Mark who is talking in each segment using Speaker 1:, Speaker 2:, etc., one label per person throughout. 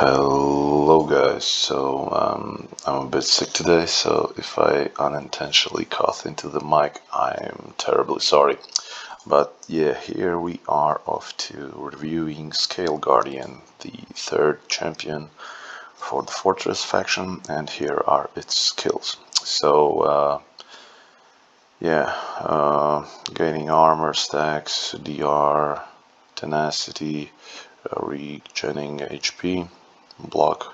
Speaker 1: Hello guys, I'm a bit sick today, so if I unintentionally cough into the mic, I'm terribly sorry. But yeah, here we are off to reviewing Scale Guardian, the third champion for the Fortress faction, and here are its skills. Gaining armor stacks, DR, tenacity, regenerating HP, block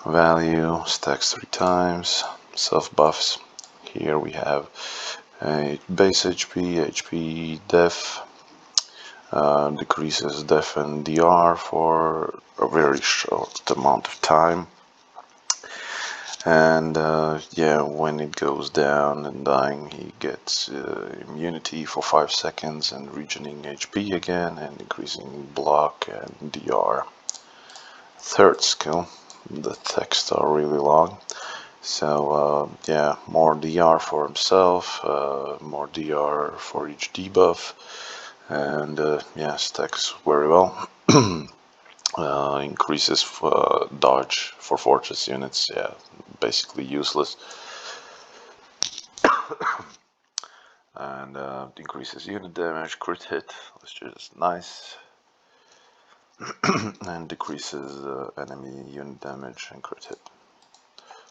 Speaker 1: value, stacks 3 times, self buffs. Here we have a base HP def, decreases def and DR for a very short amount of time. And when it goes down and dying, he gets immunity for 5 seconds and regenerating HP again and increasing block and DR. Third skill, the texts are really long, so more DR for himself, more DR for each debuff, and stacks very well. Increases dodge for fortress units, basically useless. And increases unit damage, crit hit, which is nice. And decreases enemy unit damage and crit hit.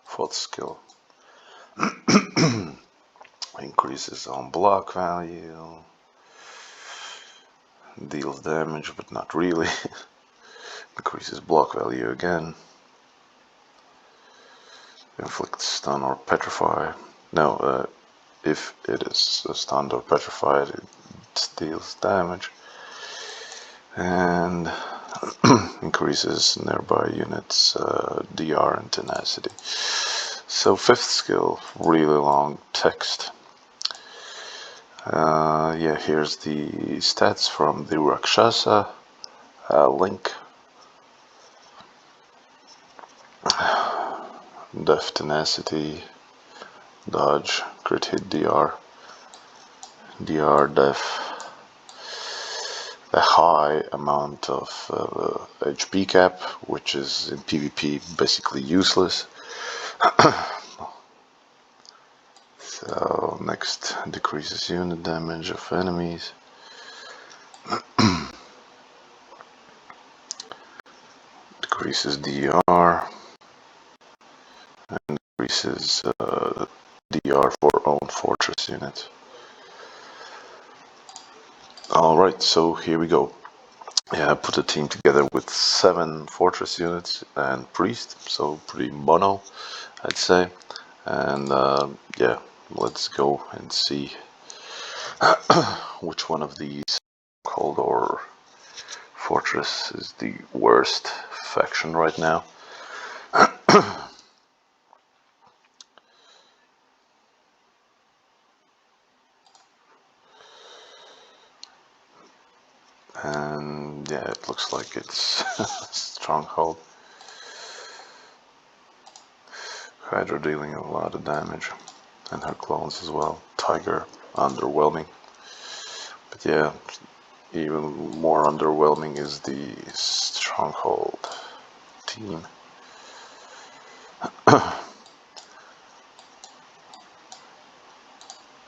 Speaker 1: Fourth skill. Increases on block value. Deals damage, but not really. Increases block value again. Inflicts stun or petrify. No, if it is stunned or petrified, it deals damage. And increases nearby units DR and tenacity. So fifth skill, really long text. Here's the stats from the Rakshasa link. Def, tenacity, dodge, crit hit, DR, def, a high amount of HP cap, which is in PvP basically useless. So next, decreases unit damage of enemies. Decreases DR and decreases DR for own fortress units. Alright, so here we go. I put a team together with 7 fortress units and priest, so pretty mono, I'd say. And let's go and see which one of these Stronghold or Fortress is the worst faction right now. And it looks like it's Stronghold. Hydra dealing a lot of damage, and her clones as well. Tiger, underwhelming. But even more underwhelming is the Stronghold team.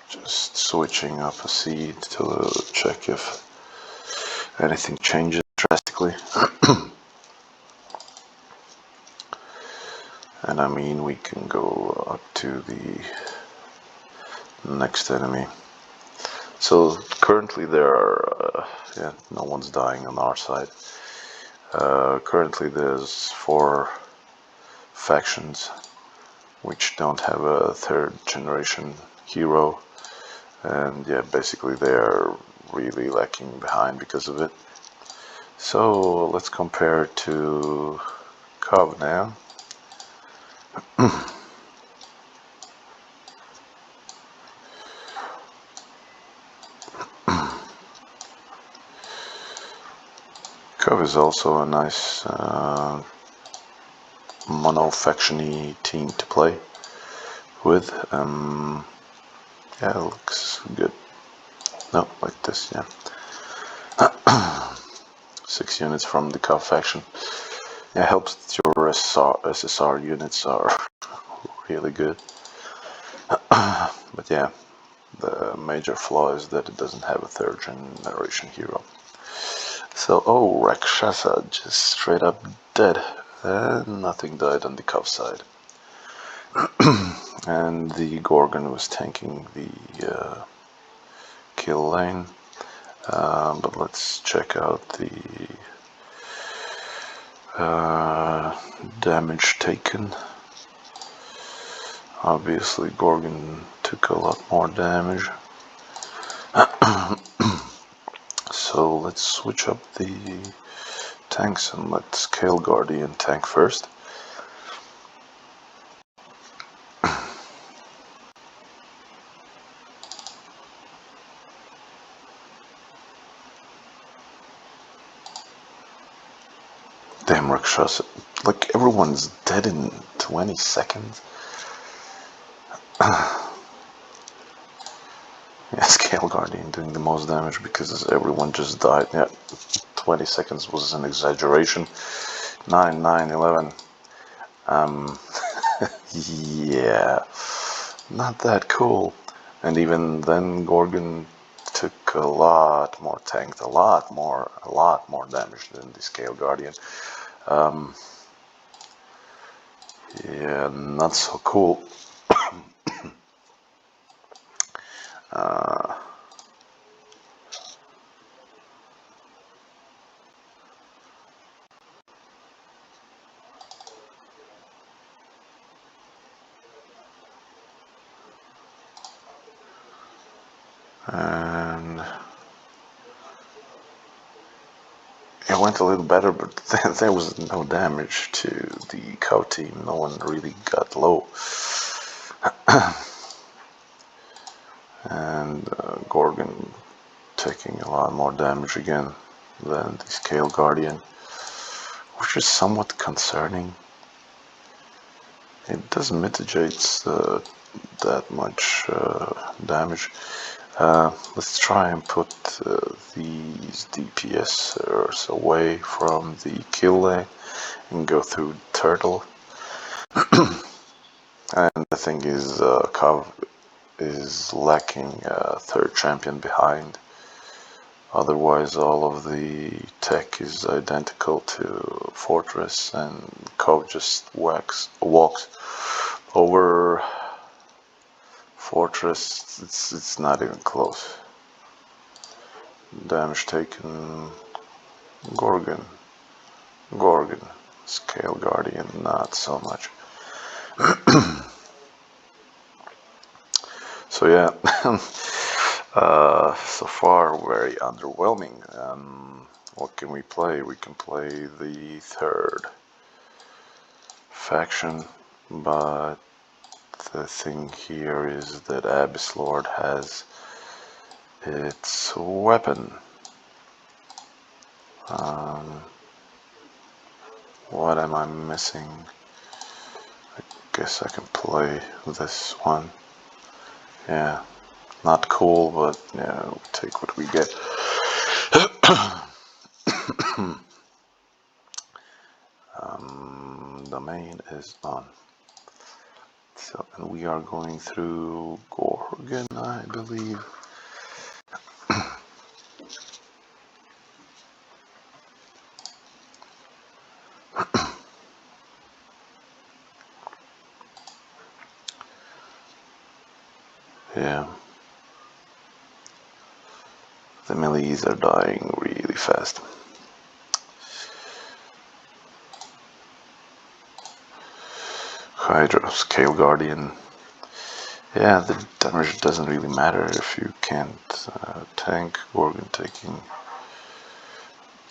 Speaker 1: Just switching up a seed to check if anything changes drastically. And I mean, we can go up to the next enemy. So currently there are, no one's dying on our side. Currently there's 4 factions which don't have a 3rd generation hero, and basically they're really lacking behind because of it. So let's compare to Cove now. Cove is also a nice mono-faction-y team to play with. It looks good. No, like this, 6 units from the Cove faction. It helps that your SSR units are really good. But yeah, the major flaw is that it doesn't have a third generation hero. So, oh, Rakshasa just straight up dead. And nothing died on the Cove side. And the Gorgon was tanking the kill lane. But let's check out the damage taken. Obviously, Gorgon took a lot more damage. So let's switch up the tanks and let Scale Guardian tank first. Damn Rakshasa. Like, everyone's dead in 20 seconds. Yeah, Scale Guardian doing the most damage because everyone just died. Yeah, 20 seconds was an exaggeration. 9, 9, 11. Yeah, not that cool. And even then, Gorgon took a lot more, tanked a lot more damage than the Scale Guardian. Yeah, not so cool. And it went a little better, but there was no damage to the Cove team. No one really got low. And Gorgon taking a lot more damage again than the Scale Guardian, which is somewhat concerning. It does mitigate that much damage. Let's try and put these DPSers away from the kill lane and go through Turtle. And the thing is, Cove is lacking a third champion behind. Otherwise, all of the tech is identical to Fortress, and Cove just walks over Fortress. It's not even close. Damage taken. Gorgon, Scale Guardian, not so much. So yeah, so far very underwhelming. What can we play? We can play the third faction, but the thing here is that Abyss Lord has its weapon. What am I missing? I guess I can play this one. Yeah, not cool, but yeah, we'll take what we get. Domain is on. So, and we are going through Gorgon, I believe. Yeah. The melees are dying really fast. Hydra, Scale Guardian. Yeah, the damage doesn't really matter if you can't tank. Gorgon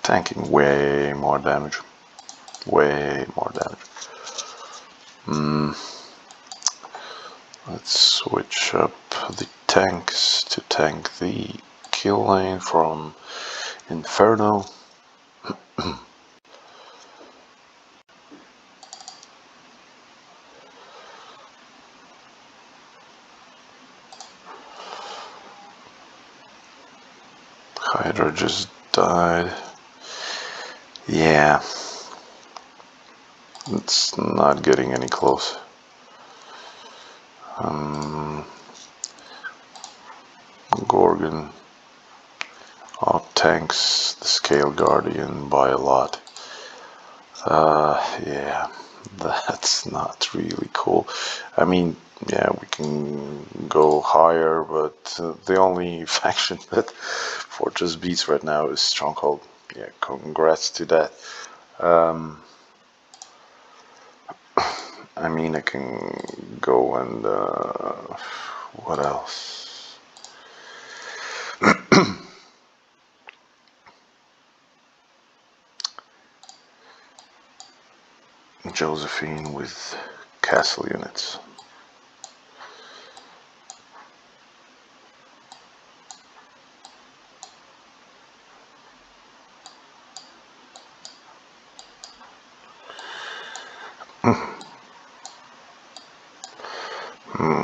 Speaker 1: tanking way more damage. Way more damage. Let's switch up the tanks to tank the kill lane from Inferno. Hydra just died. Yeah. It's not getting any close. Gorgon outtanks the Scale Guardian by a lot. Yeah, that's not really cool. I mean, yeah, we can go higher, but the only faction that Fortress beats right now is Stronghold. Yeah, congrats to that. I mean, I can go and what else? Josephine with castle units.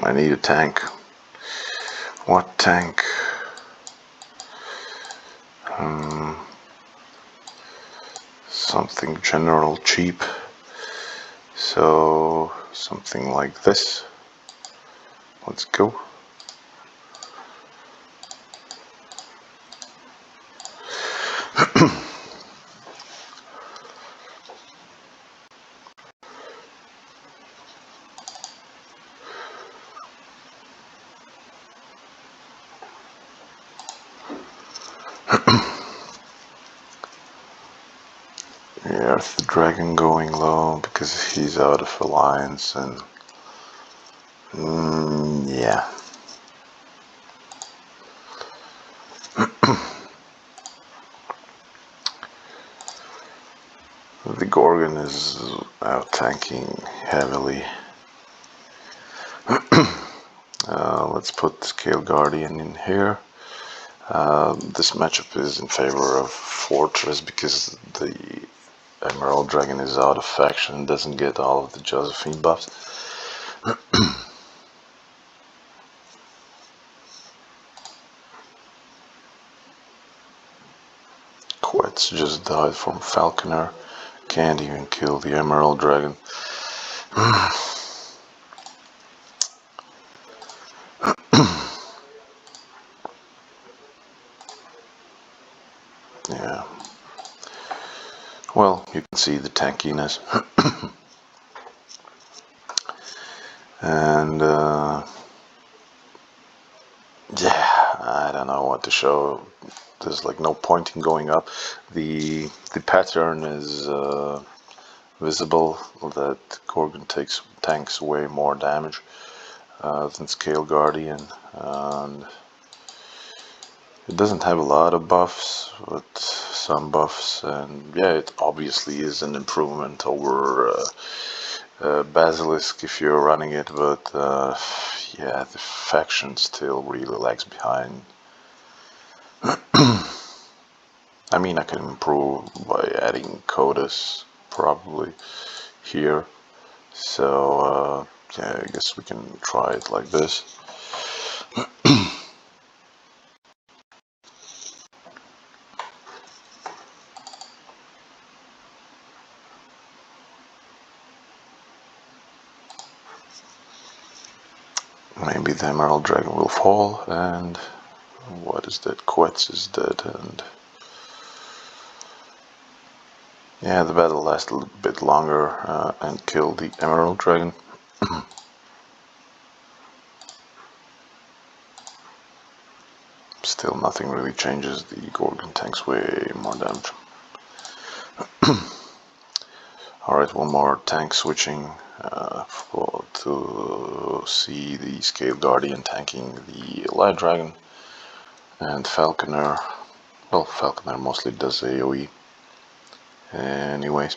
Speaker 1: I need a tank. What tank? Something general cheap. So something like this. Let's go. Earth the Dragon going low because he's out of alliance and yeah. The Gorgon is out tanking heavily. Let's put Scale Guardian in here. This matchup is in favor of Fortress because the Emerald Dragon is out of faction and doesn't get all of the Josephine buffs. Quetz just died from Falconer. Can't even kill the Emerald Dragon. Yeah. Well, you can see the tankiness. And yeah, I don't know what to show. There's like no point in going up. The pattern is visible that Gorgon tanks way more damage than Scale Guardian, and it doesn't have a lot of buffs, but some buffs, and yeah, it obviously is an improvement over Basilisk if you're running it, but yeah, the faction still really lags behind. I mean, I can improve by adding Codas probably here, so yeah, I guess we can try it like this. Maybe the Emerald Dragon will fall, and what is that? Quetz is dead, and yeah, the battle lasted a little bit longer and killed the Emerald Dragon. Still, nothing really changes. The Gorgon tanks way more damage. Alright, one more tank switching to see the Scale Guardian tanking the Light Dragon and Falconer. Well, Falconer mostly does AoE. Anyways.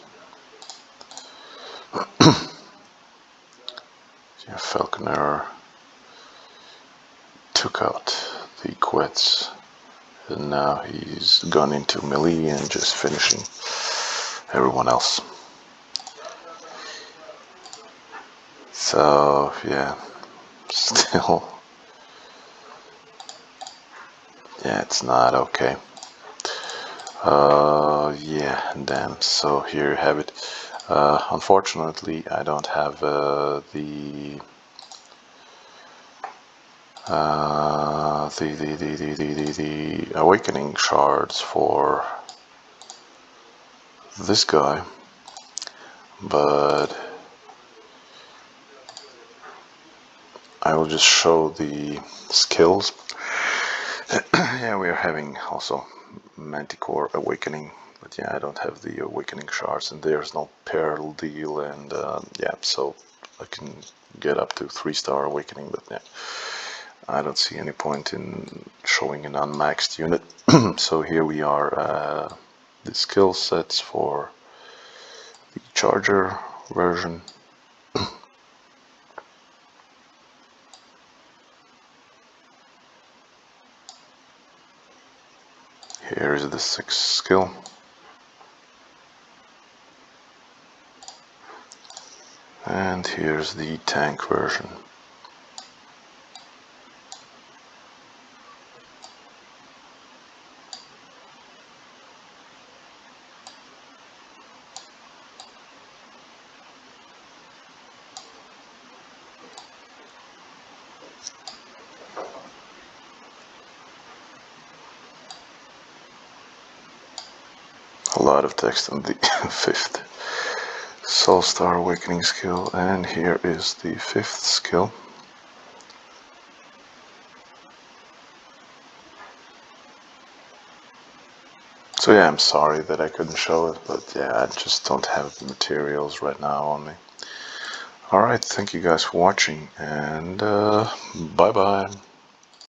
Speaker 1: Yeah, Falconer took out the Quetz, and now he's gone into melee and just finishing everyone else. So yeah, still, yeah, it's not okay. Yeah, damn. So here you have it. Unfortunately, I don't have the awakening shards for this guy, but I will just show the skills. Yeah, we are having also Manticore awakening, but yeah, I don't have the awakening shards, and there's no peril deal, and yeah, so I can get up to 3-star awakening, but yeah, I don't see any point in showing an unmaxed unit. So here we are, the skill sets for the charger version. Here is the 6th skill. And here's the tank version. A lot of text on the 5th Soul Star Awakening skill, and here is the 5th skill. So yeah, I'm sorry that I couldn't show it, but yeah, I just don't have the materials right now on me. Alright, thank you guys for watching, and bye bye.